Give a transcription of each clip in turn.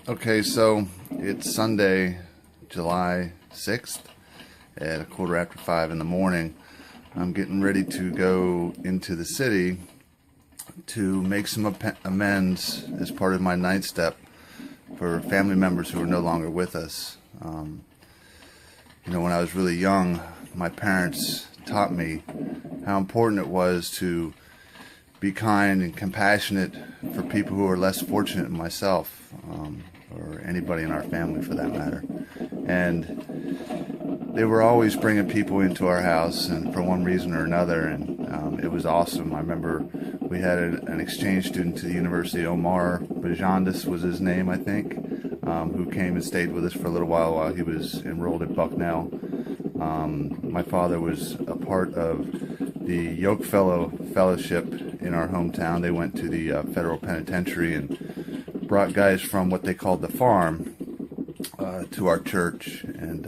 Okay, so it's Sunday, July 6th at 5:15 in the morning. I'm getting ready to go into the city to make some amends as part of my ninth step for family members who are no longer with us. When I was really young, my parents taught me how important it was to be kind and compassionate for people who are less fortunate than myself, or anybody in our family for that matter. And they were always bringing people into our house, and for one reason or another, and it was awesome. I remember we had an exchange student to the University, Omar Bajandis was his name, I think, who came and stayed with us for a little while he was enrolled at Bucknell. My father was a part of the Yoke Fellowship in our hometown. They went to the federal penitentiary and brought guys from what they called the farm to our church, and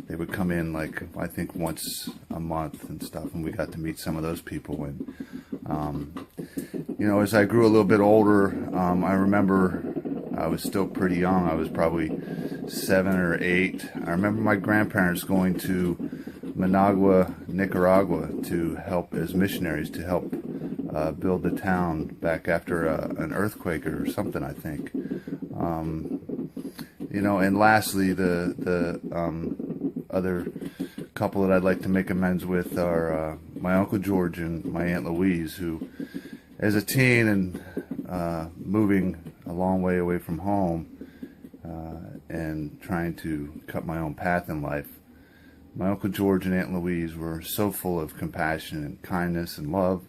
they would come in I think once a month and stuff, and we got to meet some of those people. And as I grew a little bit older, I remember I was still pretty young. I was probably 7 or 8. I remember my grandparents going to Managua, Nicaragua to help as missionaries, to help build the town back after an earthquake or something, I think. And lastly, the other couple that I'd like to make amends with are my Uncle George and my Aunt Louise, who, as a teen and moving a long way away from home and trying to cut my own path in life, my Uncle George and Aunt Louise were so full of compassion and kindness and love.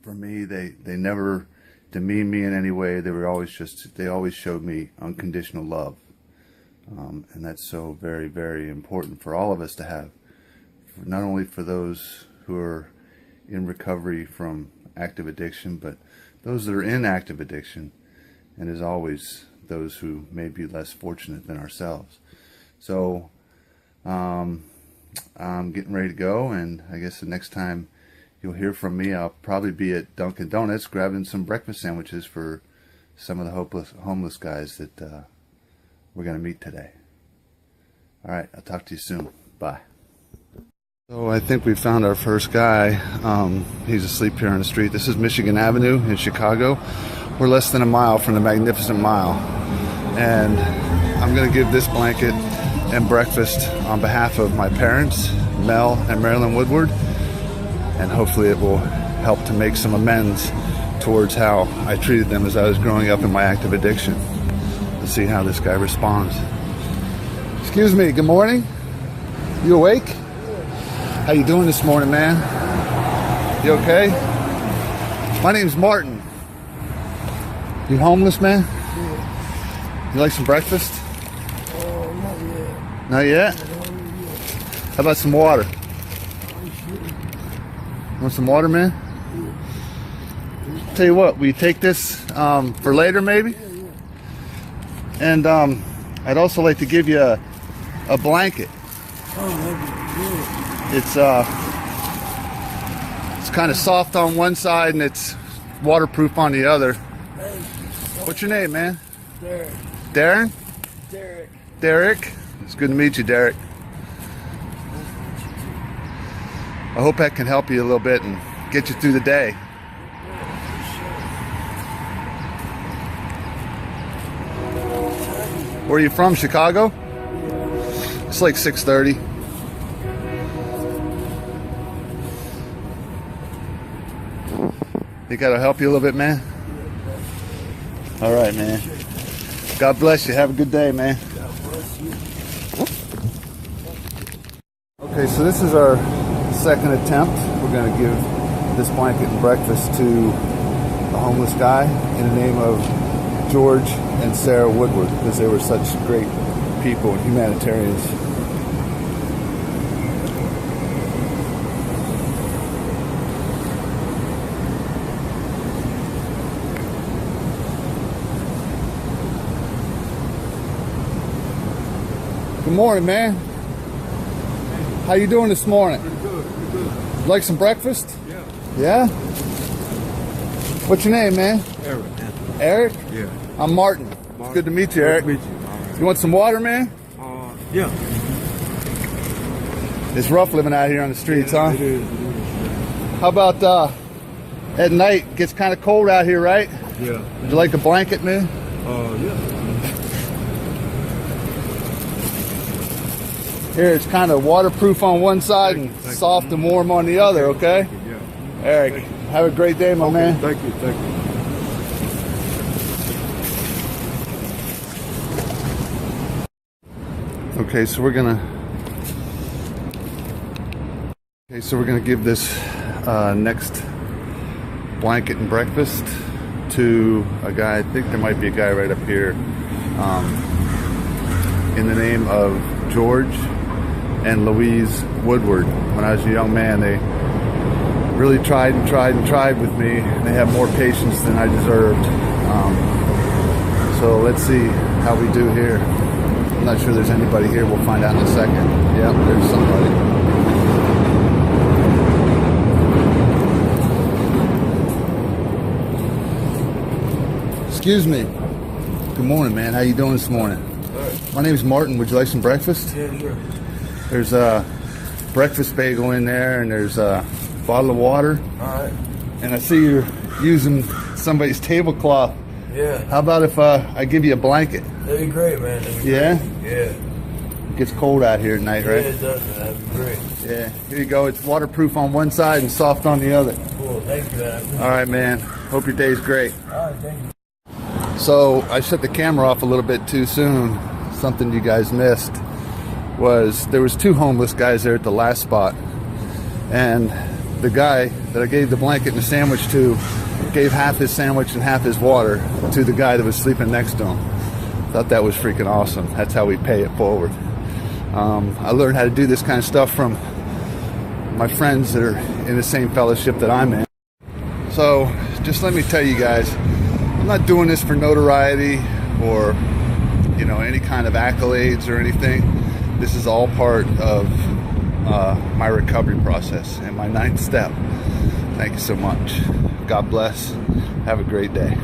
For me, they never demeaned me in any way. They always showed me unconditional love. And that's so very, very important for all of us to have, not only for those who are in recovery from active addiction, but those that are in active addiction, and as always, those who may be less fortunate than ourselves. So I'm getting ready to go, and I guess the next time you'll hear from me, I'll probably be at Dunkin' Donuts grabbing some breakfast sandwiches for some of the homeless guys that we're going to meet today. All right, I'll talk to you soon. Bye. So I think we found our first guy. He's asleep here on the street. This is Michigan Avenue in Chicago. We're less than a mile from the Magnificent Mile. And I'm going to give this blanket and breakfast on behalf of my parents, Mel and Marilyn Woodward. And hopefully it will help to make some amends towards how I treated them as I was growing up in my active addiction. Let's see how this guy responds. Excuse me, good morning. You awake? How you doing this morning, man? You okay? My name's Martin. You homeless, man? Yeah. You like some breakfast? Not yet? How about some water? Want some water, man? Tell you what, will you take this for later, maybe? And I'd also like to give you a blanket. It's kind of soft on one side and it's waterproof on the other. What's your name, man? Derek. Darren? Derek. Derek? It's good to meet you, Derek. I hope that can help you a little bit and get you through the day. Where are you from, Chicago? It's like 6:30. Think that'll help you a little bit, man? All right, man. God bless you. Have a good day, man. Okay, so this is our second attempt. We're going to give this blanket and breakfast to a homeless guy in the name of George and Sarah Woodward, because they were such great people and humanitarians. Good morning, man. How you doing this morning? Pretty good, pretty good. Like some breakfast? Yeah. Yeah? What's your name, man? Eric. Eric? Yeah. I'm Martin. It's good to meet you, Eric. Good to meet you. All right. You want some water, man? Yeah. It's rough living out here on the streets, huh? It is. It is. How about at night? Gets kind of cold out here, right? Yeah. Would you like a blanket, man? Yeah. Here, it's kind of waterproof on one side and Thank you. soft and warm on the other, okay? Yeah. Eric, have a great day, my man. Thank you. Thank you. Okay, so we're gonna give this next blanket and breakfast to a guy. I think there might be a guy right up here, in the name of George and Louise Woodward. When I was a young man, they really tried and tried and tried with me, and they have more patience than I deserved. So let's see how we do here. I'm not sure there's anybody here. We'll find out in a second. Yep, there's somebody. Excuse me. Good morning, man. How you doing this morning? My name's Martin. Would you like some breakfast? Yeah, sure. There's a breakfast bagel in there, and there's a bottle of water. All right. And I see you're using somebody's tablecloth. Yeah. How about if I give you a blanket? That'd be great, man. Yeah? Yeah. It gets cold out here at night, right? Yeah, it does, man. That'd be great. Yeah, here you go. It's waterproof on one side and soft on the other. Cool. Thank you, man. All right, man. Hope your day's great. All right, thank you. So I shut the camera off a little bit too soon. Something you guys missed was there was two homeless guys there at the last spot, and the guy that I gave the blanket and the sandwich to gave half his sandwich and half his water to the guy that was sleeping next to him. Thought that was freaking awesome. That's how we pay it forward. I learned how to do this kind of stuff from my friends that are in the same fellowship that I'm in. So just let me tell you guys, I'm not doing this for notoriety or, you know, any kind of accolades or anything. This is all part of my recovery process and my 9th step. Thank you so much. God bless. Have a great day.